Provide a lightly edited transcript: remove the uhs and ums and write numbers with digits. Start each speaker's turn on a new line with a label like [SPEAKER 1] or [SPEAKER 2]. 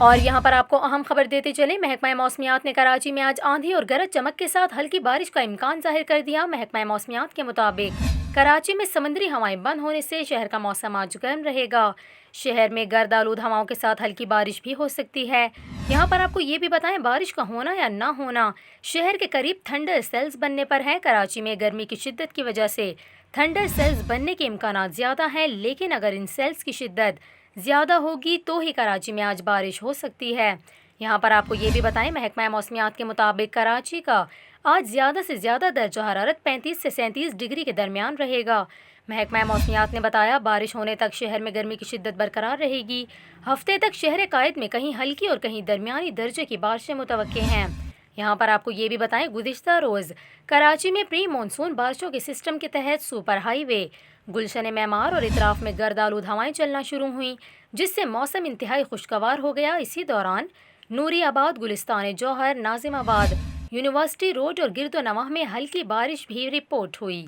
[SPEAKER 1] और यहाँ पर आपको अहम खबर देते चले, महकमा मौसमियात ने कराची में आज आंधी और गरज चमक के साथ हल्की बारिश का इम्कान जाहिर कर दिया। महकमा मौसमियात के मुताबिक कराची में समुद्री हवाएं बंद होने से शहर का मौसम आज गर्म रहेगा। शहर में गर्द आलूद हवाओं के साथ हल्की बारिश भी हो सकती है। यहाँ पर आपको ये भी बताएं, बारिश का होना या ना होना शहर के करीब थंडर सेल्स बनने पर है। कराची में गर्मी की शिद्दत की वजह से थंडर सेल्स बनने के इम्कान ज़्यादा हैं, लेकिन अगर इन सेल्स की शिद्दत ज़्यादा होगी तो ही कराची में आज बारिश हो सकती है। यहाँ पर आपको ये भी बताएं, महकमा मौसमियात के मुताबिक कराची का आज ज़्यादा से ज़्यादा दर्जा हरारत 35 से 37 डिग्री के दरमियान रहेगा। महकमा मौसमियात ने बताया, बारिश होने तक शहर में गर्मी की शिद्दत बरकरार रहेगी। हफ्ते तक शहर कायद में कहीं हल्की और कहीं दरमियानी दर्जे की बारिशें मुतवक्के हैं। यहाँ पर आपको ये भी बताएं, गुज़िश्ता रोज़ कराची में प्री मानसून बारिशों के सिस्टम के तहत सुपर हाईवे गुलशन मेमार और इतराफ़ में गर्द आलूद हवाएं चलना शुरू हुई, जिससे मौसम इंतहाई खुशगवार हो गया। इसी दौरान नूरियाबाद, गुलिस्तान जौहर, नाजिमाबाद, यूनिवर्सिटी रोड और गिरदो नवाह में हल्की बारिश भी रिपोर्ट हुई।